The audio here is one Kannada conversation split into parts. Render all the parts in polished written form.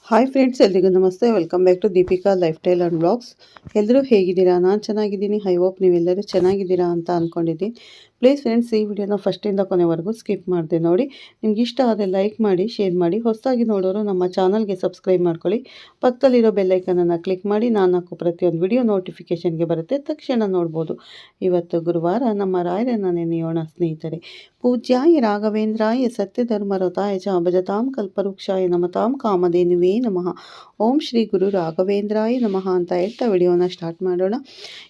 ಹಾಯ್ ಫ್ರೆಂಡ್ಸ್, ಎಲ್ರಿಗೂ ನಮಸ್ತೆ. Welcome back to Deepika lifestyle and blogs. ಎಲ್ಲರೂ ಹೇಗಿದ್ದೀರಾ? ನಾನು ಚೆನ್ನಾಗಿದ್ದೀನಿ. ಐ ಹೋಪ್ ನೀವೆಲ್ಲರೂ ಚೆನ್ನಾಗಿದ್ದೀರಾ ಅಂತ ಅಂದ್ಕೊಂಡಿದ್ದೀನಿ. ಪ್ಲೀಸ್ ಫ್ರೆಂಡ್ಸ್, ಈ ವಿಡಿಯೋನ ಫಸ್ಟಿಂದ ಕೊನೆವರೆಗೂ ಸ್ಕಿಪ್ ಮಾಡಿದೆ ನೋಡಿ. ನಿಮ್ಗೆ ಇಷ್ಟ ಆದರೆ ಲೈಕ್ ಮಾಡಿ, ಶೇರ್ ಮಾಡಿ. ಹೊಸದಾಗಿ ನೋಡೋರು ನಮ್ಮ ಚಾನಲ್ಗೆ ಸಬ್ಸ್ಕ್ರೈಬ್ ಮಾಡ್ಕೊಳ್ಳಿ. ಪಕ್ಕದಲ್ಲಿರೋ ಬೆಲ್ಲೈಕನನ್ನು ಕ್ಲಿಕ್ ಮಾಡಿ. ನಾನು ಹಾಕೋ ಪ್ರತಿಯೊಂದು ವಿಡಿಯೋ ನೋಟಿಫಿಕೇಷನ್ಗೆ ಬರುತ್ತೆ, ತಕ್ಷಣ ನೋಡ್ಬೋದು. ಇವತ್ತು ಗುರುವಾರ, ನಮ್ಮ ರಾಯರನ್ನು ನೆನೆಯೋಣ ಸ್ನೇಹಿತರೆ. ಪೂಜ್ಯಾಯ ರಾಘವೇಂದ್ರಾಯ ಸತ್ಯಧರ್ಮರತಾಯ ಚ ಭಜತಾಂ ಕಲ್ಪವೃಕ್ಷಾಯ ನಮತಾಂ ಕಾಮಧೇನುವೇ ನಮಃ. ಓಂ ಶ್ರೀ ಗುರು ರಾಘವೇಂದ್ರಾಯ ನಮಃ ಅಂತ ಹೇಳ್ತಾ ವಿಡಿಯೋನ ಸ್ಟಾರ್ಟ್ ಮಾಡೋಣ.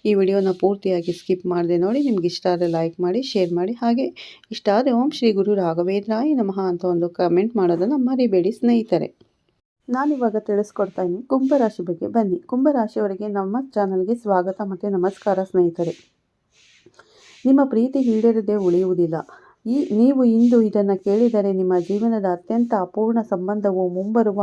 ಈ ವಿಡಿಯೋನ ಪೂರ್ತಿಯಾಗಿ ಸ್ಕಿಪ್ ಮಾಡಿದೆ ನೋಡಿ. ನಿಮ್ಗೆ ಇಷ್ಟ ಆದರೆ ಲೈಕ್ ಮಾಡಿ, ಶೇರ್ ಮಾಡಿ. ಹಾಗೆ ಇಷ್ಟ ಆದರೆ ಓಂ ಶ್ರೀ ಗುರು ರಾಘವೇಂದ್ರಾಯ ನಮಃ ಅಂತ ಒಂದು ಕಮೆಂಟ್ ಮಾಡೋದನ್ನು ಮರಿಬೇಡಿ ಸ್ನೇಹಿತರೆ. ನಾನಿವಾಗ ತಿಳಿಸ್ಕೊಡ್ತಾ ಇದ್ದೀನಿ ಕುಂಭರಾಶಿ ಬಗ್ಗೆ. ಬನ್ನಿ, ಕುಂಭರಾಶಿಯವರಿಗೆ ನಮ್ಮ ಚಾನಲ್ಗೆ ಸ್ವಾಗತ ಮತ್ತು ನಮಸ್ಕಾರ ಸ್ನೇಹಿತರೆ. ನಿಮ್ಮ ಪ್ರೀತಿ ಈಡೇರದೆ ಉಳಿಯುವುದಿಲ್ಲ. ನೀವು ಇಂದು ಇದನ್ನು ಕೇಳಿದರೆ ನಿಮ್ಮ ಜೀವನದ ಅತ್ಯಂತ ಅಪೂರ್ಣ ಸಂಬಂಧವು ಮುಂಬರುವ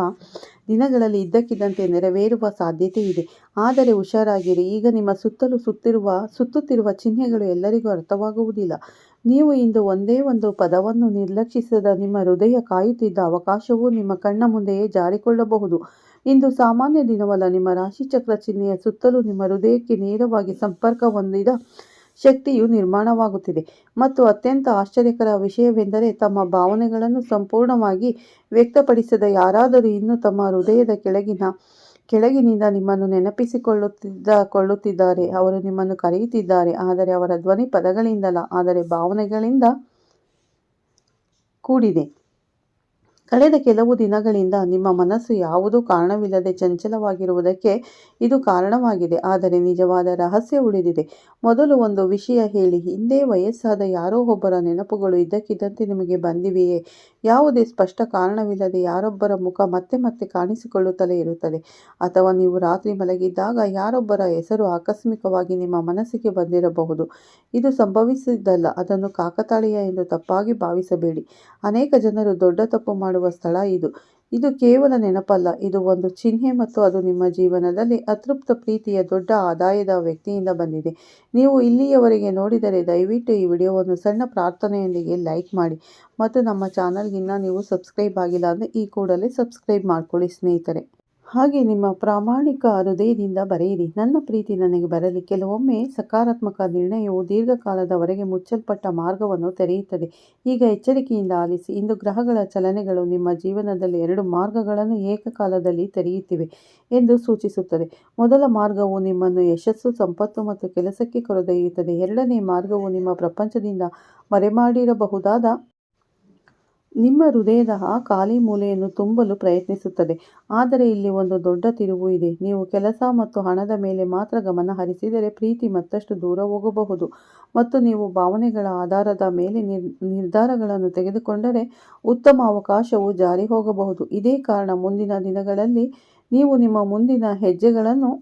ದಿನಗಳಲ್ಲಿ ಇದ್ದಕ್ಕಿದ್ದಂತೆ ನೆರವೇರುವ ಸಾಧ್ಯತೆ ಇದೆ. ಆದರೆ ಹುಷಾರಾಗಿರಿ, ಈಗ ನಿಮ್ಮ ಸುತ್ತುತ್ತಿರುವ ಚಿಹ್ನೆಗಳು ಎಲ್ಲರಿಗೂ ಅರ್ಥವಾಗುವುದಿಲ್ಲ. ನೀವು ಇಂದು ಒಂದೇ ಒಂದು ಪದವನ್ನು ನಿರ್ಲಕ್ಷಿಸದ ನಿಮ್ಮ ಹೃದಯ ಕಾಯುತ್ತಿದ್ದ ಅವಕಾಶವು ನಿಮ್ಮ ಕಣ್ಣ ಮುಂದೆಯೇ ಜಾರಿಕೊಳ್ಳಬಹುದು. ಇಂದು ಸಾಮಾನ್ಯ ದಿನವಲ್ಲ. ನಿಮ್ಮ ರಾಶಿಚಕ್ರ ಚಿಹ್ನೆಯ ಸುತ್ತಲೂ ನಿಮ್ಮ ಹೃದಯಕ್ಕೆ ನೇರವಾಗಿ ಸಂಪರ್ಕ ಹೊಂದಿದ ಶಕ್ತಿಯು ನಿರ್ಮಾಣವಾಗುತ್ತಿದೆ. ಮತ್ತು ಅತ್ಯಂತ ಆಶ್ಚರ್ಯಕರ ವಿಷಯವೆಂದರೆ, ತಮ್ಮ ಭಾವನೆಗಳನ್ನು ಸಂಪೂರ್ಣವಾಗಿ ವ್ಯಕ್ತಪಡಿಸದ ಯಾರಾದರೂ ಇನ್ನೂ ತಮ್ಮ ಹೃದಯದ ಕೆಳಗಿನಿಂದ ನಿಮ್ಮನ್ನು ನೆನಪಿಸಿಕೊಳ್ಳುತ್ತಿದ್ದಾರೆ. ಅವರು ನಿಮ್ಮನ್ನು ಕರೆಯುತ್ತಿದ್ದಾರೆ, ಆದರೆ ಅವರ ಧ್ವನಿ ಪದಗಳಿಂದಲ್ಲ, ಆದರೆ ಭಾವನೆಗಳಿಂದ ಕೂಡಿದೆ. ಕಳೆದ ಕೆಲವು ದಿನಗಳಿಂದ ನಿಮ್ಮ ಮನಸ್ಸು ಯಾವುದೋ ಕಾರಣವಿಲ್ಲದೆ ಚಂಚಲವಾಗಿರುವುದಕ್ಕೆ ಇದು ಕಾರಣವಾಗಿದೆ. ಆದರೆ ನಿಜವಾದ ರಹಸ್ಯ ಉಳಿದಿದೆ. ಮೊದಲು ಒಂದು ವಿಷಯ ಹೇಳಿ, ಹಿಂದೆ ವಯಸ್ಸಾದ ಯಾರೋ ಒಬ್ಬರ ನೆನಪುಗಳು ಇದ್ದಕ್ಕಿದ್ದಂತೆ ನಿಮಗೆ ಬಂದಿವೆಯೇ? ಯಾವುದೇ ಸ್ಪಷ್ಟ ಕಾರಣವಿಲ್ಲದೆ ಯಾರೊಬ್ಬರ ಮುಖ ಮತ್ತೆ ಮತ್ತೆ ಕಾಣಿಸಿಕೊಳ್ಳುತ್ತಲೇ ಇರುತ್ತದೆ. ಅಥವಾ ನೀವು ರಾತ್ರಿ ಮಲಗಿದ್ದಾಗ ಯಾರೊಬ್ಬರ ಹೆಸರು ಆಕಸ್ಮಿಕವಾಗಿ ನಿಮ್ಮ ಮನಸ್ಸಿಗೆ ಬಂದಿರಬಹುದು. ಇದು ಸಂಭವಿಸಿದ್ದಲ್ಲ, ಅದನ್ನು ಕಾಕತಾಳೀಯ ಎಂದು ತಪ್ಪಾಗಿ ಭಾವಿಸಬೇಡಿ. ಅನೇಕ ಜನರು ದೊಡ್ಡ ತಪ್ಪು ಮಾಡುವ ಸ್ಥಳ ಇದು ಕೇವಲ ನೆನಪಲ್ಲ, ಇದು ಒಂದು ಚಿಹ್ನೆ. ಮತ್ತು ಅದು ನಿಮ್ಮ ಜೀವನದಲ್ಲಿ ಅತೃಪ್ತ ಪ್ರೀತಿಯ ದೊಡ್ಡ ಆದಾಯದ ವ್ಯಕ್ತಿಯಿಂದ ಬಂದಿದೆ. ನೀವು ಇಲ್ಲಿಯವರೆಗೆ ನೋಡಿದರೆ ದಯವಿಟ್ಟು ಈ ವಿಡಿಯೋವನ್ನು ಸಣ್ಣ ಪ್ರಾರ್ಥನೆಯೊಂದಿಗೆ ಲೈಕ್ ಮಾಡಿ. ಮತ್ತು ನಮ್ಮ ಚಾನಲ್ಗೆ ಇನ್ನೂ ನೀವು ಸಬ್ಸ್ಕ್ರೈಬ್ ಆಗಿಲ್ಲ ಅಂದರೆ ಈ ಕೂಡಲೇ ಸಬ್ಸ್ಕ್ರೈಬ್ ಮಾಡ್ಕೊಳ್ಳಿ ಸ್ನೇಹಿತರೆ. ಹಾಗೆ ನಿಮ್ಮ ಪ್ರಾಮಾಣಿಕ ಹೃದಯದಿಂದ ಬರೆಯಿರಿ, ನನ್ನ ಪ್ರೀತಿ ನನಗೆ ಬರಲಿ. ಕೆಲವೊಮ್ಮೆ ಸಕಾರಾತ್ಮಕ ನಿರ್ಣಯವು ದೀರ್ಘಕಾಲದವರೆಗೆ ಮುಚ್ಚಲ್ಪಟ್ಟ ಮಾರ್ಗವನ್ನು ತೆರೆಯುತ್ತದೆ. ಈಗ ಎಚ್ಚರಿಕೆಯಿಂದ ಆಲಿಸಿ. ಇಂದು ಗ್ರಹಗಳ ಚಲನೆಗಳು ನಿಮ್ಮ ಜೀವನದಲ್ಲಿ 2 ಮಾರ್ಗಗಳನ್ನು ಏಕಕಾಲದಲ್ಲಿ ತೆರೆಯುತ್ತಿವೆ ಎಂದು ಸೂಚಿಸುತ್ತದೆ. ಮೊದಲ ಮಾರ್ಗವು ನಿಮ್ಮನ್ನು ಯಶಸ್ಸು, ಸಂಪತ್ತು ಮತ್ತು ಕೆಲಸಕ್ಕೆ ಕರೆದೊಯ್ಯುತ್ತದೆ. ಎರಡನೇ ಮಾರ್ಗವು ನಿಮ್ಮ ಪ್ರಪಂಚದಿಂದ ಮರೆಮಾಡಿರಬಹುದಾದ ನಿಮ್ಮ ಹೃದಯದ ಆ ಖಾಲಿ ಮೂಲೆಯನ್ನು ತುಂಬಲು ಪ್ರಯತ್ನಿಸುತ್ತದೆ. ಆದರೆ ಇಲ್ಲಿ ಒಂದು ದೊಡ್ಡ ತಿರುವು ಇದೆ. ನೀವು ಕೆಲಸ ಮತ್ತು ಹಣದ ಮೇಲೆ ಮಾತ್ರ ಗಮನ ಹರಿಸಿದರೆ ಪ್ರೀತಿ ಮತ್ತಷ್ಟು ದೂರ ಹೋಗಬಹುದು. ಮತ್ತು ನೀವು ಭಾವನೆಗಳ ಆಧಾರದ ಮೇಲೆ ನಿರ್ಧಾರಗಳನ್ನು ತೆಗೆದುಕೊಂಡರೆ ಉತ್ತಮ ಅವಕಾಶವು ಜಾರಿ ಹೋಗಬಹುದು. ಇದೇ ಕಾರಣ ಮುಂದಿನ ದಿನಗಳಲ್ಲಿ ನೀವು ನಿಮ್ಮ ಮುಂದಿನ ಹೆಜ್ಜೆಗಳನ್ನು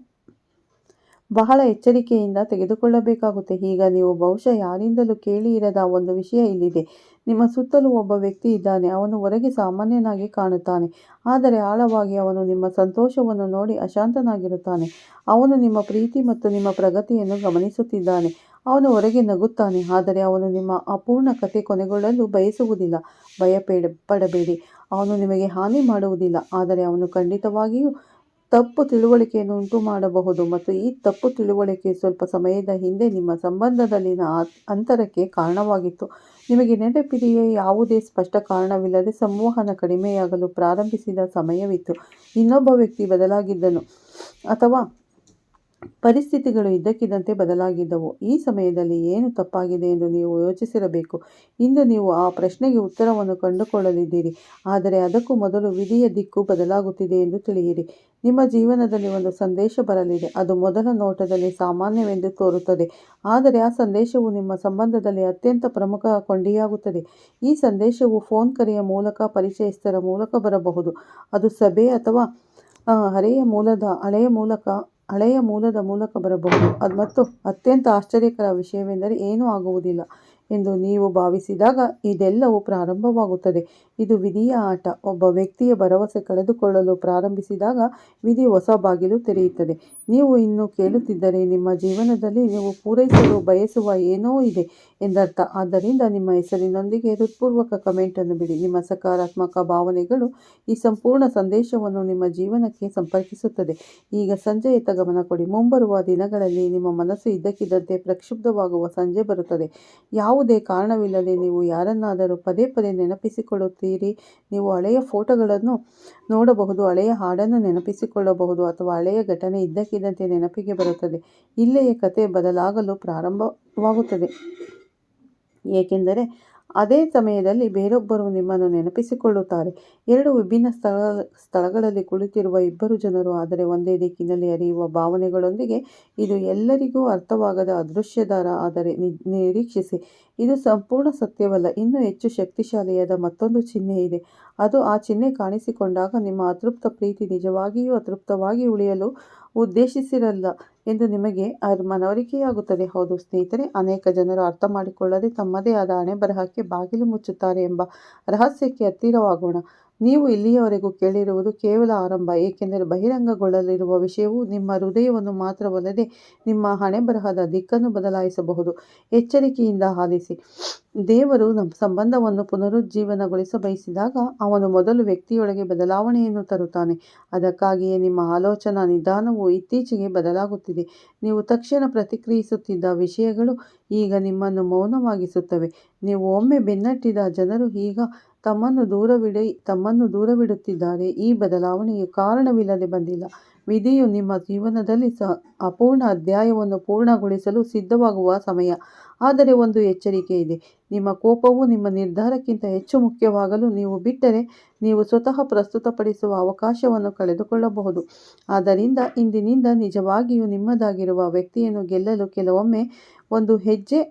ಬಹಳ ಎಚ್ಚರಿಕೆಯಿಂದ ತೆಗೆದುಕೊಳ್ಳಬೇಕಾಗುತ್ತೆ. ಈಗ ನೀವು ಬಹುಶಃ ಯಾರಿಂದಲೂ ಕೇಳಿ ಇರದ ಒಂದು ವಿಷಯ ಇಲ್ಲಿದೆ. ನಿಮ್ಮ ಸುತ್ತಲೂ ಒಬ್ಬ ವ್ಯಕ್ತಿ ಇದ್ದಾನೆ. ಅವನು ಹೊರಗೆ ಸಾಮಾನ್ಯನಾಗಿ ಕಾಣುತ್ತಾನೆ, ಆದರೆ ಆಳವಾಗಿ ಅವನು ನಿಮ್ಮ ಸಂತೋಷವನ್ನು ನೋಡಿ ಅಶಾಂತನಾಗಿರುತ್ತಾನೆ. ಅವನು ನಿಮ್ಮ ಪ್ರೀತಿ ಮತ್ತು ನಿಮ್ಮ ಪ್ರಗತಿಯನ್ನು ಗಮನಿಸುತ್ತಿದ್ದಾನೆ. ಅವನು ಹೊರಗೆ ನಗುತ್ತಾನೆ, ಆದರೆ ಅವನು ನಿಮ್ಮ ಅಪೂರ್ಣ ಕಥೆ ಕೊನೆಗೊಳ್ಳಲು ಬಯಸುವುದಿಲ್ಲ. ಪಡಬೇಡಿ, ಅವನು ನಿಮಗೆ ಹಾನಿ ಮಾಡುವುದಿಲ್ಲ, ಆದರೆ ಅವನು ಖಂಡಿತವಾಗಿಯೂ ತಪ್ಪು ತಿಳುವಳಿಕೆಯನ್ನು ಉಂಟು ಮಾಡಬಹುದು. ಮತ್ತು ಈ ತಪ್ಪು ತಿಳುವಳಿಕೆ ಸ್ವಲ್ಪ ಸಮಯದ ಹಿಂದೆ ನಿಮ್ಮ ಸಂಬಂಧದಲ್ಲಿನ ಅಂತರಕ್ಕೆ ಕಾರಣವಾಗಿತ್ತು. ನಿಮಗೆ ನೆನಪಿದೆಯೇ? ಯಾವುದೇ ಸ್ಪಷ್ಟ ಕಾರಣವಿಲ್ಲದೆ ಸಂವಹನ ಕಡಿಮೆಯಾಗಲು ಪ್ರಾರಂಭಿಸಿದ ಸಮಯವಿತ್ತು. ಇನ್ನೊಬ್ಬ ವ್ಯಕ್ತಿ ಬದಲಾಗಿದ್ದನು ಅಥವಾ ಪರಿಸ್ಥಿತಿಗಳು ಇದ್ದಕ್ಕಿದ್ದಂತೆ ಬದಲಾಗಿದ್ದವು. ಈ ಸಮಯದಲ್ಲಿ ಏನು ತಪ್ಪಾಗಿದೆ ಎಂದು ನೀವು ಯೋಚಿಸಿರಬೇಕು. ಇಂದು ನೀವು ಆ ಪ್ರಶ್ನೆಗೆ ಉತ್ತರವನ್ನು ಕಂಡುಕೊಳ್ಳಲಿದ್ದೀರಿ. ಆದರೆ ಅದಕ್ಕೂ ಮೊದಲು ವಿಧಿಯ ದಿಕ್ಕು ಬದಲಾಗುತ್ತಿದೆ ಎಂದು ತಿಳಿಯಿರಿ. ನಿಮ್ಮ ಜೀವನದಲ್ಲಿ ಒಂದು ಸಂದೇಶ ಬರಲಿದೆ. ಅದು ಮೊದಲ ನೋಟದಲ್ಲಿ ಸಾಮಾನ್ಯವೆಂದು ತೋರುತ್ತದೆ, ಆದರೆ ಆ ಸಂದೇಶವು ನಿಮ್ಮ ಸಂಬಂಧದಲ್ಲಿ ಅತ್ಯಂತ ಪ್ರಮುಖ ಕೊಂಡಿಯಾಗುತ್ತದೆ. ಈ ಸಂದೇಶವು ಫೋನ್ ಕರೆಯ ಮೂಲಕ, ಪರಿಚಯಸ್ಥರ ಮೂಲಕ ಬರಬಹುದು. ಅದು ಸಭೆ ಅಥವಾ ಹಳೆಯ ಮೂಲದ ಮೂಲಕ ಬರಬಹುದು. ಮತ್ತು ಅತ್ಯಂತ ಆಶ್ಚರ್ಯಕರ ವಿಷಯವೆಂದರೆ, ಏನೂ ಆಗುವುದಿಲ್ಲ ಎಂದು ನೀವು ಭಾವಿಸಿದಾಗ ಇದೆಲ್ಲವೂ ಪ್ರಾರಂಭವಾಗುತ್ತದೆ. ಇದು ವಿಧಿಯ ಆಟ. ಒಬ್ಬ ವ್ಯಕ್ತಿಯ ಭರವಸೆ ಕಳೆದುಕೊಳ್ಳಲು ಪ್ರಾರಂಭಿಸಿದಾಗ ವಿಧಿ ಹೊಸ ಬಾಗಿಲು ತೆರೆಯುತ್ತದೆ. ನೀವು ಇನ್ನು ಕೇಳುತ್ತಿದ್ದರೆ ನಿಮ್ಮ ಜೀವನದಲ್ಲಿ ನೀವು ಪೂರೈಸಲು ಬಯಸುವ ಏನೋ ಇದೆ ಎಂದರ್ಥ. ಆದ್ದರಿಂದ ನಿಮ್ಮ ಹೆಸರಿನೊಂದಿಗೆ ಹೃತ್ಪೂರ್ವಕ ಕಮೆಂಟ್ ಅನ್ನು ಬಿಡಿ. ನಿಮ್ಮ ಸಕಾರಾತ್ಮಕ ಭಾವನೆಗಳು ಈ ಸಂಪೂರ್ಣ ಸಂದೇಶವನ್ನು ನಿಮ್ಮ ಜೀವನಕ್ಕೆ ಸಂಪರ್ಕಿಸುತ್ತದೆ. ಈಗ ಸಂಜೆಯತ್ತ ಗಮನ ಕೊಡಿ. ಮುಂಬರುವ ದಿನಗಳಲ್ಲಿ ನಿಮ್ಮ ಮನಸ್ಸು ಇದ್ದಕ್ಕಿದ್ದಂತೆ ಪ್ರಕ್ಷುಬ್ಧವಾಗುವ ಸಂಜೆ ಬರುತ್ತದೆ. ಯಾವುದೇ ಕಾರಣವಿಲ್ಲದೆ ನೀವು ಯಾರನ್ನಾದರೂ ಪದೇ ಪದೇ ನೆನಪಿಸಿಕೊಳ್ಳುತ್ತೀರಿ. ನೀವು ಹಳೆಯ ಫೋಟೋಗಳನ್ನು ನೋಡಬಹುದು, ಹಳೆಯ ಹಾಡನ್ನು ನೆನಪಿಸಿಕೊಳ್ಳಬಹುದು ಅಥವಾ ಹಳೆಯ ಘಟನೆ ಇದ್ದಕ್ಕಿದ್ದಂತೆ ನೆನಪಿಗೆ ಬರುತ್ತದೆ. ಇಲ್ಲಿಯೇ ಕತೆ ಬದಲಾಗಲು ಪ್ರಾರಂಭವಾಗುತ್ತದೆ. ಏಕೆಂದರೆ ಅದೇ ಸಮಯದಲ್ಲಿ ಬೇರೊಬ್ಬರು ನಿಮ್ಮನ್ನು ನೆನಪಿಸಿಕೊಳ್ಳುತ್ತಾರೆ. ಎರಡು ವಿಭಿನ್ನ ಸ್ಥಳಗಳಲ್ಲಿ ಕುಳಿತಿರುವ ಇಬ್ಬರು ಜನರು, ಆದರೆ ಒಂದೇ ದಿಕ್ಕಿನಲ್ಲಿ ಹರಿಯುವ ಭಾವನೆಗಳೊಂದಿಗೆ. ಇದು ಎಲ್ಲರಿಗೂ ಅರ್ಥವಾಗದ ಅದೃಶ್ಯದಾರ. ಆದರೆ ನಿರೀಕ್ಷಿಸಿ, ಇದು ಸಂಪೂರ್ಣ ಸತ್ಯವಲ್ಲ. ಇನ್ನೂ ಹೆಚ್ಚು ಶಕ್ತಿಶಾಲಿಯಾದ ಮತ್ತೊಂದು ಚಿಹ್ನೆ ಇದೆ. ಅದು ಆ ಚಿಹ್ನೆ ಕಾಣಿಸಿಕೊಂಡಾಗ ನಿಮ್ಮ ಅತೃಪ್ತ ಪ್ರೀತಿ ನಿಜವಾಗಿಯೂ ಅತೃಪ್ತವಾಗಿ ಉಳಿಯಲು ಉದ್ದೇಶಿಸಿರಲ್ಲ ಎಂದು ನಿಮಗೆ ಮನವರಿಕೆಯಾಗುತ್ತದೆ. ಹೌದು ಸ್ನೇಹಿತರೆ, ಅನೇಕ ಜನರು ಅರ್ಥ ಮಾಡಿಕೊಳ್ಳದೆ ತಮ್ಮದೇ ಆದ ಹಣೆಬರಹಕ್ಕೆ ಬಾಗಿಲು ಮುಚ್ಚುತ್ತಾರೆ ಎಂಬ ರಹಸ್ಯಕ್ಕೆ ಹತ್ತಿರವಾಗೋಣ. ನೀವು ಇಲ್ಲಿಯವರೆಗೂ ಕೇಳಿರುವುದು ಕೇವಲ ಆರಂಭ, ಏಕೆಂದರೆ ಬಹಿರಂಗಗೊಳ್ಳಲಿರುವ ವಿಷಯವು ನಿಮ್ಮ ಹೃದಯವನ್ನು ಮಾತ್ರವಲ್ಲದೆ ನಿಮ್ಮ ಹಣೆಬರಹದ ದಿಕ್ಕನ್ನು ಬದಲಾಯಿಸಬಹುದು. ಎಚ್ಚರಿಕೆಯಿಂದ ಆಲಿಸಿ. ದೇವರು ನಮ್ಮ ಸಂಬಂಧವನ್ನು ಪುನರುಜ್ಜೀವನಗೊಳಿಸ ಬಯಸಿದಾಗ ಅವನು ಮೊದಲು ವ್ಯಕ್ತಿಯೊಳಗೆ ಬದಲಾವಣೆಯನ್ನು ತರುತ್ತಾನೆ. ಅದಕ್ಕಾಗಿಯೇ ನಿಮ್ಮ ಆಲೋಚನಾ ನಿಧಾನವು ಇತ್ತೀಚೆಗೆ ಬದಲಾಗುತ್ತಿದೆ. ನೀವು ತಕ್ಷಣ ಪ್ರತಿಕ್ರಿಯಿಸುತ್ತಿದ್ದ ವಿಷಯಗಳು ಈಗ ನಿಮ್ಮನ್ನು ಮೌನವಾಗಿಸುತ್ತವೆ. ನೀವು ಒಮ್ಮೆ ಬೆನ್ನಟ್ಟಿದ ಜನರು ಈಗ ತಮ್ಮನ್ನು ದೂರವಿಡುತ್ತಿದ್ದಾರೆ. ಈ ಬದಲಾವಣೆಯು ಕಾರಣವಿಲ್ಲದೆ ಬಂದಿಲ್ಲ. ವಿಧಿಯು ನಿಮ್ಮ ಜೀವನದಲ್ಲಿ ಅಪೂರ್ಣ ಅಧ್ಯಾಯವನ್ನು ಪೂರ್ಣಗೊಳಿಸಲು ಸಿದ್ಧವಾಗುವ ಸಮಯ. ಆದರೆ ಒಂದು ಎಚ್ಚರಿಕೆ ಇದೆ. ನಿಮ್ಮ ಕೋಪವು ನಿಮ್ಮ ನಿರ್ಧಾರಕ್ಕಿಂತ ಹೆಚ್ಚು ಮುಖ್ಯವಾಗಲು ನೀವು ಬಿಟ್ಟರೆ ನೀವು ಸ್ವತಃ ಪ್ರಸ್ತುತಪಡಿಸುವ ಅವಕಾಶವನ್ನು ಕಳೆದುಕೊಳ್ಳಬಹುದು. ಆದ್ದರಿಂದ ಇಂದಿನಿಂದ ನಿಜವಾಗಿಯೂ ನಿಮ್ಮದಾಗಿರುವ ವ್ಯಕ್ತಿಯನ್ನು ಗೆಲ್ಲಲು ಕೆಲವೊಮ್ಮೆ ಒಂದು ಹೆಜ್ಜೆ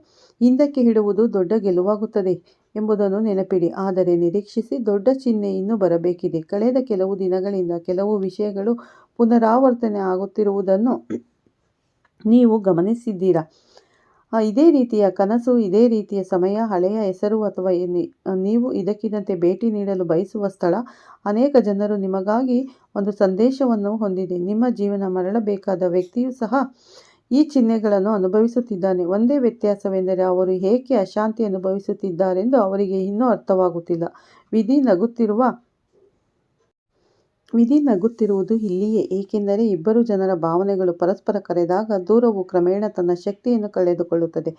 ಹಿಂದಕ್ಕೆ ಇಡುವುದು ದೊಡ್ಡ ಗೆಲುವಾಗುತ್ತದೆ ಎಂಬುದನ್ನು ನೆನಪಿಡಿ. ಆದರೆ ನಿರೀಕ್ಷಿಸಿ, ದೊಡ್ಡ ಚಿಹ್ನೆ ಇನ್ನೂ ಬರಬೇಕಿದೆ. ಕಳೆದ ಕೆಲವು ದಿನಗಳಿಂದ ಕೆಲವು ವಿಷಯಗಳು ಪುನರಾವರ್ತನೆ ಆಗುತ್ತಿರುವುದನ್ನು ನೀವು ಗಮನಿಸಿದ್ದೀರಾ? ಇದೇ ರೀತಿಯ ಕನಸು, ಇದೇ ರೀತಿಯ ಸಮಯ, ಹಳೆಯ ಹೆಸರು ಅಥವಾ ನೀವು ಇದಕ್ಕಿದ್ದಂತೆ ಭೇಟಿ ನೀಡಲು ಬಯಸುವ ಸ್ಥಳ. ಅನೇಕ ಜನರು ನಿಮಗಾಗಿ ಒಂದು ಸಂದೇಶವನ್ನು ಹೊಂದಿದೆ. ನಿಮ್ಮ ಜೀವನ ಮರಳಬೇಕಾದ ವ್ಯಕ್ತಿಯೂ ಸಹ ಈ ಚಿಹ್ನೆಗಳನ್ನು ಅನುಭವಿಸುತ್ತಿದ್ದಾನೆ. ಒಂದೇ ವ್ಯತ್ಯಾಸವೆಂದರೆ ಅವರು ಏಕೆ ಅಶಾಂತಿ ಅನುಭವಿಸುತ್ತಿದ್ದಾರೆಂದು ಅವರಿಗೆ ಇನ್ನೂ ಅರ್ಥವಾಗುತ್ತಿಲ್ಲ. ವಿಧಿ ನಗುತ್ತಿರುವುದು ಇಲ್ಲಿಯೇ, ಏಕೆಂದರೆ ಇಬ್ಬರು ಜನರ ಭಾವನೆಗಳು ಪರಸ್ಪರ ಕರೆದಾಗ ದೂರವು ಕ್ರಮೇಣ ತನ್ನ ಶಕ್ತಿಯನ್ನು ಕಳೆದುಕೊಳ್ಳುತ್ತದೆ.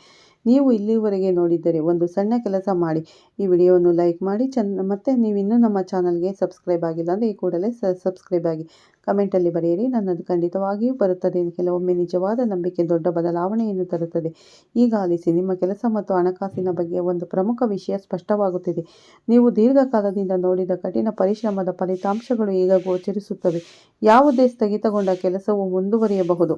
ನೀವು ಇಲ್ಲಿವರೆಗೆ ನೋಡಿದ್ದರೆ ಒಂದು ಸಣ್ಣ ಕೆಲಸ ಮಾಡಿ, ಈ ವಿಡಿಯೋವನ್ನು ಲೈಕ್ ಮಾಡಿ. ಮತ್ತು ನೀವಿನ್ನೂ ನಮ್ಮ ಚಾನಲ್ಗೆ ಸಬ್ಸ್ಕ್ರೈಬ್ ಆಗಿಲ್ಲ ಅಂದರೆ ಈ ಕೂಡಲೇ ಸಬ್ಸ್ಕ್ರೈಬ್ ಆಗಿ. ಕಮೆಂಟಲ್ಲಿ ಬರೆಯಿರಿ, ನನ್ನದು ಖಂಡಿತವಾಗಿಯೂ ಬರುತ್ತದೆ. ಕೆಲವೊಮ್ಮೆ ನಿಜವಾದ ನಂಬಿಕೆ ದೊಡ್ಡ ಬದಲಾವಣೆಯನ್ನು ತರುತ್ತದೆ. ಈಗ ಆಲಿಸಿ. ನಿಮ್ಮ ಕೆಲಸ ಮತ್ತು ಹಣಕಾಸಿನ ಬಗ್ಗೆ ಒಂದು ಪ್ರಮುಖ ವಿಷಯ ಸ್ಪಷ್ಟವಾಗುತ್ತಿದೆ. ನೀವು ದೀರ್ಘಕಾಲದಿಂದ ನೋಡಿದ ಕಠಿಣ ಪರಿಶ್ರಮದ ಫಲಿತಾಂಶಗಳು ಈಗ ಗೋಚರಿಸುತ್ತವೆ. ಯಾವುದೇ ಸ್ಥಗಿತಗೊಂಡ ಕೆಲಸವು ಮುಂದುವರಿಯಬಹುದು.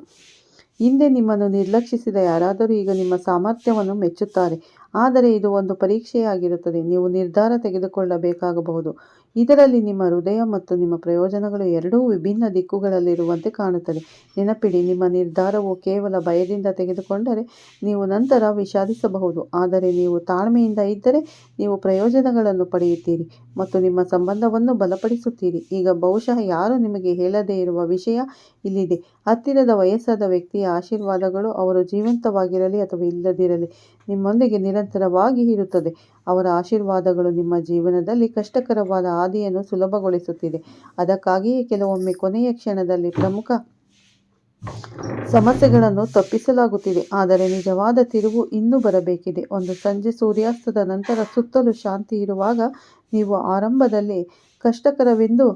ಹಿಂದೆ ನಿಮ್ಮನ್ನು ನಿರ್ಲಕ್ಷಿಸಿದ ಯಾರಾದರೂ ಈಗ ನಿಮ್ಮ ಸಾಮರ್ಥ್ಯವನ್ನು ಮೆಚ್ಚುತ್ತಾರೆ. ಆದರೆ ಇದು ಒಂದು ಪರೀಕ್ಷೆಯಾಗಿರುತ್ತದೆ. ನೀವು ನಿರ್ಧಾರ ತೆಗೆದುಕೊಳ್ಳಬೇಕಾಗಬಹುದು. ಇದರಲ್ಲಿ ನಿಮ್ಮ ಹೃದಯ ಮತ್ತು ನಿಮ್ಮ ಪ್ರಯೋಜನಗಳು ಎರಡೂ ವಿಭಿನ್ನ ದಿಕ್ಕುಗಳಲ್ಲಿರುವಂತೆ ಕಾಣುತ್ತದೆ. ನೆನಪಿಡಿ, ನಿಮ್ಮ ನಿರ್ಧಾರವು ಕೇವಲ ಭಯದಿಂದ ತೆಗೆದುಕೊಂಡರೆ ನೀವು ನಂತರ ವಿಷಾದಿಸಬಹುದು. ಆದರೆ ನೀವು ತಾಳ್ಮೆಯಿಂದ ಇದ್ದರೆ ನೀವು ಪ್ರಯೋಜನಗಳನ್ನು ಪಡೆಯುತ್ತೀರಿ ಮತ್ತು ನಿಮ್ಮ ಸಂಬಂಧವನ್ನು ಬಲಪಡಿಸುತ್ತೀರಿ. ಈಗ ಬಹುಶಃ ಯಾರೂ ನಿಮಗೆ ಹೇಳದೇ ಇರುವ ವಿಷಯ ಇಲ್ಲಿದೆ. ಹತ್ತಿರದ ವಯಸ್ಸಾದ ವ್ಯಕ್ತಿಯ ಆಶೀರ್ವಾದಗಳು, ಅವರು ಜೀವಂತವಾಗಿರಲಿ ಅಥವಾ ಇಲ್ಲದಿರಲಿ, ನಿಮ್ಮೊಂದಿಗೆ ನಿರಂತರವಾಗಿ ಇರುತ್ತದೆ. ಅವರ ಆಶೀರ್ವಾದಗಳು ನಿಮ್ಮ ಜೀವನದಲ್ಲಿ ಕಷ್ಟಕರವಾದ ಹಾದಿಯನ್ನು ಸುಲಭಗೊಳಿಸುತ್ತಿದೆ. ಅದಕ್ಕಾಗಿಯೇ ಕೆಲವೊಮ್ಮೆ ಕೊನೆಯ ಕ್ಷಣದಲ್ಲಿ ಪ್ರಮುಖ ಸಮಸ್ಯೆಗಳನ್ನು ತಪ್ಪಿಸಲಾಗುತ್ತಿದೆ. ಆದರೆ ನಿಜವಾದ ತಿರುವು ಇನ್ನೂ ಬರಬೇಕಿದೆ. ಒಂದು ಸಂಜೆ ಸೂರ್ಯಾಸ್ತದ ನಂತರ ಸುತ್ತಲೂ ಶಾಂತಿ ಇರುವಾಗ ನೀವು ಆರಂಭದಲ್ಲಿ ಕಷ್ಟಕರವೆಂದು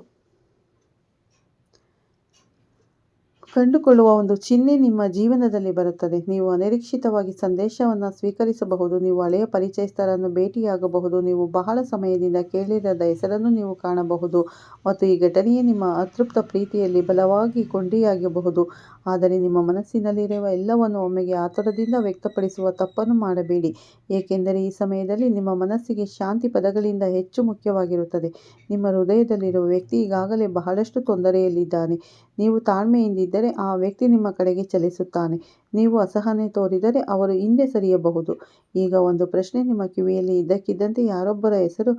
ಕಂಡುಕೊಳ್ಳುವ ಒಂದು ಚಿಹ್ನೆ ನಿಮ್ಮ ಜೀವನದಲ್ಲಿ ಬರುತ್ತದೆ. ನೀವು ಅನಿರೀಕ್ಷಿತವಾಗಿ ಸಂದೇಶವನ್ನು ಸ್ವೀಕರಿಸಬಹುದು. ನೀವು ಹಳೆಯ ಪರಿಚಯಸ್ಥರನ್ನು ಭೇಟಿಯಾಗಬಹುದು. ನೀವು ಬಹಳ ಸಮಯದಿಂದ ಕೇಳಿರದ ಹೆಸರನ್ನು ನೀವು ಕಾಣಬಹುದು ಮತ್ತು ಈ ಘಟನೆಯೇ ನಿಮ್ಮ ಅತೃಪ್ತ ಪ್ರೀತಿಯಲ್ಲಿ ಬಲವಾಗಿ ಕೊಂಡಿಯಾಗಬಹುದು. ಆದರೆ ನಿಮ್ಮ ಮನಸ್ಸಿನಲ್ಲಿರುವ ಎಲ್ಲವನ್ನು ಒಮ್ಮೆಗೆ ಆತುರದಿಂದ ವ್ಯಕ್ತಪಡಿಸುವ ತಪ್ಪನ್ನು ಮಾಡಬೇಡಿ, ಏಕೆಂದರೆ ಈ ಸಮಯದಲ್ಲಿ ನಿಮ್ಮ ಮನಸ್ಸಿಗೆ ಶಾಂತಿ ಪದಗಳಿಂದ ಹೆಚ್ಚು ಮುಖ್ಯವಾಗಿರುತ್ತದೆ. ನಿಮ್ಮ ಹೃದಯದಲ್ಲಿರುವ ವ್ಯಕ್ತಿ ಈಗಾಗಲೇ ಬಹಳಷ್ಟು ತೊಂದರೆಯಲ್ಲಿದ್ದಾನೆ. ನೀವು ತಾಳ್ಮೆಯಿಂದಿದ್ದರೆ ಇದ್ದರೆ ಆ ವ್ಯಕ್ತಿ ನಿಮ್ಮ ಕಡೆಗೆ ಚಲಿಸುತ್ತಾನೆ. ನೀವು ಅಸಹನೆ ತೋರಿದರೆ ಅವರು ಹಿಂದೆ ಸರಿಯಬಹುದು. ಈಗ ಒಂದು ಪ್ರಶ್ನೆ ನಿಮ್ಮ ಕಿವಿಯಲ್ಲಿ ಇದ್ದಕ್ಕಿದ್ದಂತೆ ಯಾರೊಬ್ಬರ ಹೆಸರು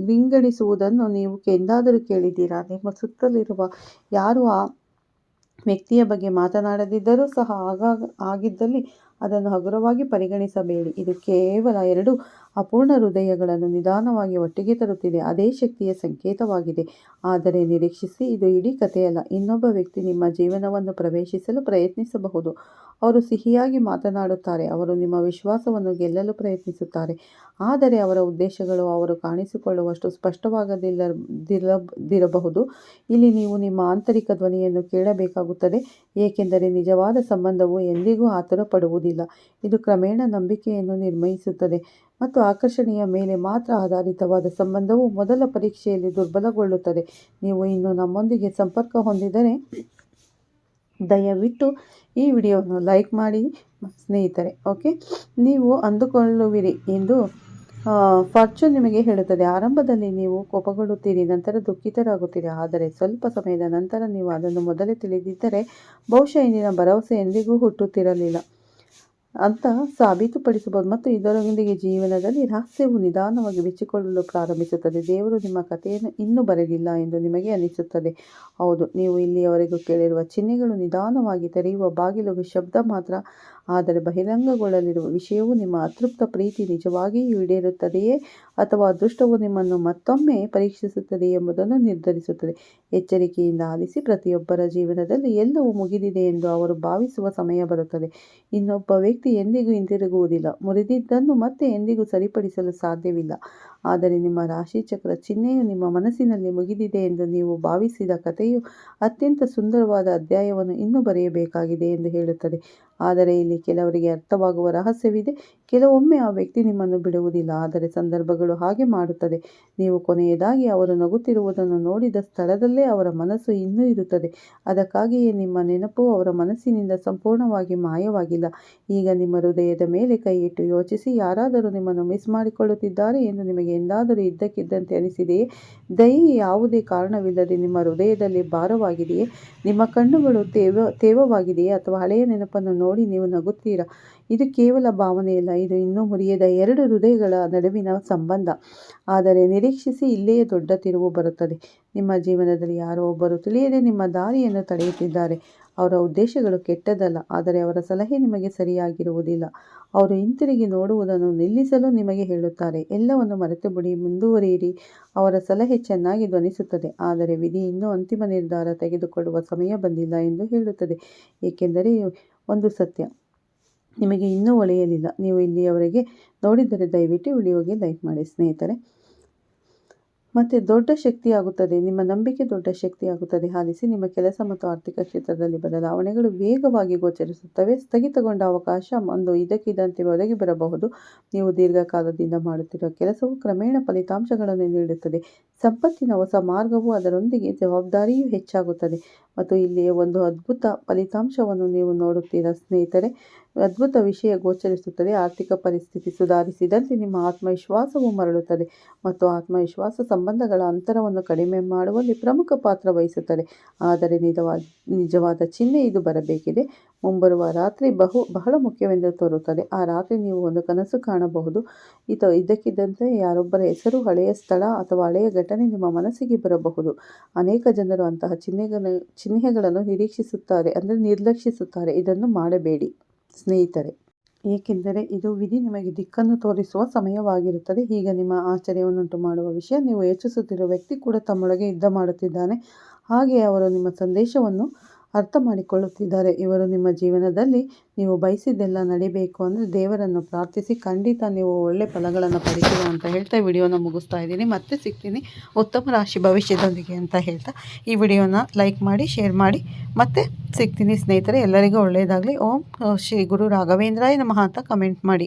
ರಿಂಗಡಿಸುವುದನ್ನು ನೀವು ಎಂದಾದರೂ ಕೇಳಿದ್ದೀರಾ? ನಿಮ್ಮ ಸುತ್ತಲಿರುವ ಯಾರು ಆ ವ್ಯಕ್ತಿಯ ಬಗ್ಗೆ ಮಾತನಾಡದಿದ್ದರೂ ಸಹ ಆಗಿದ್ದಲ್ಲಿ ಅದನ್ನು ಹಗುರವಾಗಿ ಪರಿಗಣಿಸಬೇಡಿ. ಇದು ಕೇವಲ 2 ಅಪೂರ್ಣ ಹೃದಯಗಳನ್ನು ನಿಧಾನವಾಗಿ ಒಟ್ಟಿಗೆ ತರುತ್ತಿದೆ. ಅದೇ ಶಕ್ತಿಯ ಸಂಕೇತವಾಗಿದೆ. ಆದರೆ ನಿರೀಕ್ಷಿಸಿ, ಇದು ಇಡೀ ಕಥೆಯಲ್ಲ. ಇನ್ನೊಬ್ಬ ವ್ಯಕ್ತಿ ನಿಮ್ಮ ಜೀವನವನ್ನು ಪ್ರವೇಶಿಸಲು ಪ್ರಯತ್ನಿಸಬಹುದು. ಅವರು ಸಿಹಿಯಾಗಿ ಮಾತನಾಡುತ್ತಾರೆ. ಅವರು ನಿಮ್ಮ ವಿಶ್ವಾಸವನ್ನು ಗೆಲ್ಲಲು ಪ್ರಯತ್ನಿಸುತ್ತಾರೆ. ಆದರೆ ಅವರ ಉದ್ದೇಶಗಳು ಅವರು ಕಾಣಿಸಿಕೊಳ್ಳುವಷ್ಟು ಸ್ಪಷ್ಟವಾಗದಿರಬಹುದು. ಇಲ್ಲಿ ನೀವು ನಿಮ್ಮ ಆಂತರಿಕ ಧ್ವನಿಯನ್ನು ಕೇಳಬೇಕಾಗುತ್ತದೆ, ಏಕೆಂದರೆ ನಿಜವಾದ ಸಂಬಂಧವು ಎಂದಿಗೂ ಆತುರ ಪಡುವುದಿಲ್ಲ. ಇದು ಕ್ರಮೇಣ ನಂಬಿಕೆಯನ್ನು ನಿರ್ಮಿಸುತ್ತದೆ ಮತ್ತು ಆಕರ್ಷಣೆಯ ಮೇಲೆ ಮಾತ್ರ ಆಧಾರಿತವಾದ ಸಂಬಂಧವು ಮೊದಲ ಪರೀಕ್ಷೆಯಲ್ಲಿ ದುರ್ಬಲಗೊಳ್ಳುತ್ತದೆ. ನೀವು ಇನ್ನೂ ನಮ್ಮೊಂದಿಗೆ ಸಂಪರ್ಕ ಹೊಂದಿದರೆ ದಯವಿಟ್ಟು ಈ ವಿಡಿಯೋವನ್ನು ಲೈಕ್ ಮಾಡಿ ಸ್ನೇಹಿತರೆ. ಓಕೆ, ನೀವು ಅಂದುಕೊಳ್ಳುವಿರಿ ಎಂದು ಫಾರ್ಚೂನ್ ನಿಮಗೆ ಹೇಳುತ್ತದೆ. ಆರಂಭದಲ್ಲಿ ನೀವು ಕೋಪಗೊಳ್ಳುತ್ತೀರಿ, ನಂತರ ದುಃಖಿತರಾಗುತ್ತೀರಿ. ಆದರೆ ಸ್ವಲ್ಪ ಸಮಯದ ನಂತರ ನೀವು ಅದನ್ನು ಮೊದಲೇ ತಿಳಿದಿದ್ದರೆ ಬಹುಶಃ ಇಂದಿನ ಭರವಸೆ ಎಂದಿಗೂ ಹುಟ್ಟುತ್ತಿರಲಿಲ್ಲ ಅಂತ ಸಾಬೀತುಪಡಿಸಬಹುದು. ಮತ್ತು ಇದರೊಂದಿಗೆ ಜೀವನದಲ್ಲಿ ರಹಸ್ಯವು ನಿಧಾನವಾಗಿ ಬಿಚ್ಚಿಕೊಳ್ಳಲು ಪ್ರಾರಂಭಿಸುತ್ತದೆ. ದೇವರು ನಿಮ್ಮ ಕಥೆಯನ್ನು ಇನ್ನೂ ಬರೆದಿಲ್ಲ ಎಂದು ನಿಮಗೆ ಅನಿಸುತ್ತದೆ. ಹೌದು, ನೀವು ಇಲ್ಲಿಯವರೆಗೂ ಕೇಳಿರುವ ಚಿಹ್ನೆಗಳು ನಿಧಾನವಾಗಿ ತೆರೆಯುವ ಬಾಗಿಲು ಶಬ್ದ ಮಾತ್ರ. ಆದರೆ ಬಹಿರಂಗಗೊಳ್ಳಲಿರುವ ವಿಷಯವು ನಿಮ್ಮ ಅತೃಪ್ತ ಪ್ರೀತಿ ನಿಜವಾಗಿಯೂ ಈಡೇರುತ್ತದೆಯೇ ಅಥವಾ ಅದೃಷ್ಟವು ನಿಮ್ಮನ್ನು ಮತ್ತೊಮ್ಮೆ ಪರೀಕ್ಷಿಸುತ್ತದೆಯೇ ಎಂಬುದನ್ನು ನಿರ್ಧರಿಸುತ್ತದೆ. ಎಚ್ಚರಿಕೆಯಿಂದ ಆಲಿಸಿ. ಪ್ರತಿಯೊಬ್ಬರ ಜೀವನದಲ್ಲಿ ಎಲ್ಲವೂ ಮುಗಿದಿದೆ ಎಂದು ಅವರು ಭಾವಿಸುವ ಸಮಯ ಬರುತ್ತದೆ. ಇನ್ನೊಬ್ಬ ವ್ಯಕ್ತಿ ಎಂದಿಗೂ ಹಿಂತಿರುಗುವುದಿಲ್ಲ. ಮುರಿದಿದ್ದನ್ನು ಮತ್ತೆ ಎಂದಿಗೂ ಸರಿಪಡಿಸಲು ಸಾಧ್ಯವಿಲ್ಲ. ಆದರೆ ನಿಮ್ಮ ರಾಶಿಚಕ್ರ ಚಿಹ್ನೆಯು ನಿಮ್ಮ ಮನಸ್ಸಿನಲ್ಲಿ ಮುಗಿದಿದೆ ಎಂದು ನೀವು ಭಾವಿಸಿದ ಕಥೆಯು ಅತ್ಯಂತ ಸುಂದರವಾದ ಅಧ್ಯಾಯವನ್ನು ಇನ್ನೂ ಬರೆಯಬೇಕಾಗಿದೆ ಎಂದು ಹೇಳುತ್ತದೆ. ಆದರೆ ಇಲ್ಲಿ ಕೆಲವರಿಗೆ ಅರ್ಥವಾಗುವ ರಹಸ್ಯವಿದೆ. ಕೆಲವೊಮ್ಮೆ ಆ ವ್ಯಕ್ತಿ ನಿಮ್ಮನ್ನು ಬಿಡುವುದಿಲ್ಲ, ಆದರೆ ಸಂದರ್ಭಗಳು ಹಾಗೆ ಮಾಡುತ್ತದೆ. ನೀವು ಕೊನೆಯದಾಗಿ ಅವರು ನಗುತ್ತಿರುವುದನ್ನು ನೋಡಿದ ಸ್ಥಳದಲ್ಲೇ ಅವರ ಮನಸ್ಸು ಇನ್ನೂ ಇರುತ್ತದೆ. ಅದಕ್ಕಾಗಿಯೇ ನಿಮ್ಮ ನೆನಪು ಅವರ ಮನಸ್ಸಿನಿಂದ ಸಂಪೂರ್ಣವಾಗಿ ಮಾಯವಾಗಿಲ್ಲ. ಈಗ ನಿಮ್ಮ ಹೃದಯದ ಮೇಲೆ ಕೈಯಿಟ್ಟು ಯೋಚಿಸಿ. ಯಾರಾದರೂ ನಿಮ್ಮನ್ನು ಮಿಸ್ ಮಾಡಿಕೊಳ್ಳುತ್ತಿದ್ದಾರೆ ಎಂದು ನಿಮಗೆ ಎಂದಾದರೂ ಇದ್ದಕ್ಕಿದ್ದಂತೆ ಅನಿಸಿದೆಯೇ? ದಯೆ ಯಾವುದೇ ಕಾರಣವಿಲ್ಲದೆ ನಿಮ್ಮ ಹೃದಯದಲ್ಲಿ ಭಾರವಾಗಿದೆಯೇ? ನಿಮ್ಮ ಕಣ್ಣುಗಳು ತೇವವಾಗಿದೆಯೇ? ಅಥವಾ ಹಳೆಯ ನೆನಪನ್ನು ನೋಡಿ ನೀವು ನಗುತ್ತೀರಾ? ಇದು ಕೇವಲ ಭಾವನೆಯಲ್ಲ, ಇದು ಇನ್ನೂ ಮುರಿಯದ 2 ಹೃದಯಗಳ ನಡುವಿನ ಸಂಬಂಧ. ಆದರೆ ನಿರೀಕ್ಷಿಸಿ, ಇಲ್ಲಿಯೇ ದೊಡ್ಡ ತಿರುವು ಬರುತ್ತದೆ. ನಿಮ್ಮ ಜೀವನದಲ್ಲಿ ಯಾರೋ ಒಬ್ಬರು ತಿಳಿಯದೆ ನಿಮ್ಮ ದಾರಿಯನ್ನು ತಡೆಯುತ್ತಿದ್ದಾರೆ. ಅವರ ಉದ್ದೇಶಗಳು ಕೆಟ್ಟದ್ದಲ್ಲ, ಆದರೆ ಅವರ ಸಲಹೆ ನಿಮಗೆ ಸರಿಯಾಗಿರುವುದಿಲ್ಲ. ಅವರು ಹಿಂತಿರುಗಿ ನೋಡುವುದನ್ನು ನಿಲ್ಲಿಸಲು ನಿಮಗೆ ಹೇಳುತ್ತಾರೆ. ಎಲ್ಲವನ್ನು ಮರೆತುಬಿಡಿ, ಮುಂದುವರಿಯಿರಿ. ಅವರ ಸಲಹೆ ಚೆನ್ನಾಗಿ ಧ್ವನಿಸುತ್ತದೆ, ಆದರೆ ವಿಧಿ ಇನ್ನೂ ಅಂತಿಮ ನಿರ್ಧಾರ ತೆಗೆದುಕೊಳ್ಳುವ ಸಮಯ ಬಂದಿಲ್ಲ ಎಂದು ಹೇಳುತ್ತದೆ. ಏಕೆಂದರೆ ಒಂದು ಸತ್ಯ ನಿಮಗೆ ಇನ್ನೂ ಒಳೆಯಲಿಲ್ಲ. ನೀವು ಇಲ್ಲಿಯವರೆಗೆ ನೋಡಿದರೆ ದಯವಿಟ್ಟು ವಿಡಿಯೋಗೆ ಲೈಕ್ ಮಾಡಿ ಸ್ನೇಹಿತರೆ. ಮತ್ತು ದೊಡ್ಡ ಶಕ್ತಿಯಾಗುತ್ತದೆ. ನಿಮ್ಮ ನಂಬಿಕೆ ದೊಡ್ಡ ಶಕ್ತಿಯಾಗುತ್ತದೆ. ಆಲಿಸಿ. ನಿಮ್ಮ ಕೆಲಸ ಮತ್ತು ಆರ್ಥಿಕ ಕ್ಷೇತ್ರದಲ್ಲಿ ಬದಲಾವಣೆಗಳು ವೇಗವಾಗಿ ಗೋಚರಿಸುತ್ತವೆ. ಸ್ಥಗಿತಗೊಂಡ ಅವಕಾಶ ಒಂದು ಇದ್ದಕ್ಕಿದ್ದಂತೆ ಒದಗಿ ಬರಬಹುದು. ನೀವು ದೀರ್ಘಕಾಲದಿಂದ ಮಾಡುತ್ತಿರುವ ಕೆಲಸವು ಕ್ರಮೇಣ ಫಲಿತಾಂಶಗಳನ್ನು ನೀಡುತ್ತದೆ. ಸಂಪತ್ತಿನ ಹೊಸ ಮಾರ್ಗವು, ಅದರೊಂದಿಗೆ ಜವಾಬ್ದಾರಿಯೂ ಹೆಚ್ಚಾಗುತ್ತದೆ. ಮತ್ತು ಇಲ್ಲಿಯೇ ಒಂದು ಅದ್ಭುತ ಫಲಿತಾಂಶವನ್ನು ನೀವು ನೋಡುತ್ತೀರಾ ಸ್ನೇಹಿತರೆ. ಅದ್ಭುತ ವಿಷಯ ಗೋಚರಿಸುತ್ತದೆ. ಆರ್ಥಿಕ ಪರಿಸ್ಥಿತಿ ಸುಧಾರಿಸಿದಂತೆ ನಿಮ್ಮ ಆತ್ಮವಿಶ್ವಾಸವು ಮರಳುತ್ತದೆ ಮತ್ತು ಆತ್ಮವಿಶ್ವಾಸ ಸಂಬಂಧಗಳ ಅಂತರವನ್ನು ಕಡಿಮೆ ಮಾಡುವಲ್ಲಿ ಪ್ರಮುಖ ಪಾತ್ರ ವಹಿಸುತ್ತದೆ. ಆದರೆ ನಿಜವಾದ ಚಿಹ್ನೆ ಇದು ಬರಬೇಕಿದೆ. ಮುಂಬರುವ ರಾತ್ರಿ ಬಹಳ ಮುಖ್ಯವೆಂದು ತೋರುತ್ತದೆ. ಆ ರಾತ್ರಿ ನೀವು ಒಂದು ಕನಸು ಕಾಣಬಹುದು. ಇದ್ದಕ್ಕಿದ್ದಂತೆ ಯಾರೊಬ್ಬರ ಹೆಸರು, ಹಳೆಯ ಸ್ಥಳ ಅಥವಾ ಹಳೆಯ ಘಟನೆ ನಿಮ್ಮ ಮನಸ್ಸಿಗೆ ಬರಬಹುದು. ಅನೇಕ ಜನರು ಅಂತಹ ಚಿಹ್ನೆಗಳನ್ನು ನಿರ್ಲಕ್ಷಿಸುತ್ತಾರೆ. ಇದನ್ನು ಮಾಡಬೇಡಿ ಸ್ನೇಹಿತರೆ, ಏಕೆಂದರೆ ಇದು ವಿಧಿ ನಿಮಗೆ ದಿಕ್ಕನ್ನು ತೋರಿಸುವ ಸಮಯವಾಗಿರುತ್ತದೆ. ಈಗ ನಿಮ್ಮ ಆಶ್ಚರ್ಯವನ್ನುಂಟು ಮಾಡುವ ವಿಷಯ, ನೀವು ಯೋಚಿಸುತ್ತಿರುವ ವ್ಯಕ್ತಿ ಕೂಡ ತಮ್ಮೊಳಗೆ ಯುದ್ಧ ಮಾಡುತ್ತಿದ್ದಾನೆ. ಹಾಗೆಯೇ ಅವರು ನಿಮ್ಮ ಸಂದೇಶವನ್ನು ಅರ್ಥ ಮಾಡಿಕೊಳ್ಳುತ್ತಿದ್ದಾರೆ. ಇವರು ನಿಮ್ಮ ಜೀವನದಲ್ಲಿ ನೀವು ಬಯಸಿದ್ದೆಲ್ಲ ನಡಿಬೇಕು ಅಂದರೆ ದೇವರನ್ನು ಪ್ರಾರ್ಥಿಸಿ. ಖಂಡಿತ ನೀವು ಒಳ್ಳೆ ಫಲಗಳನ್ನು ಪಡಿತೀರ ಅಂತ ಹೇಳ್ತಾ ವಿಡಿಯೋನ ಮುಗಿಸ್ತಾ ಇದ್ದೀನಿ. ಮತ್ತೆ ಸಿಗ್ತೀನಿ ಉತ್ತಮ ರಾಶಿ ಭವಿಷ್ಯದೊಂದಿಗೆ ಅಂತ ಹೇಳ್ತಾ ಈ ವಿಡಿಯೋನ ಲೈಕ್ ಮಾಡಿ, ಶೇರ್ ಮಾಡಿ. ಮತ್ತೆ ಸಿಗ್ತೀನಿ ಸ್ನೇಹಿತರೆ. ಎಲ್ಲರಿಗೂ ಒಳ್ಳೆಯದಾಗಲಿ. ಓಂ ಶ್ರೀ ಗುರು ರಾಘವೇಂದ್ರಾಯ ನಮಃ ಅಂತ ಕಮೆಂಟ್ ಮಾಡಿ.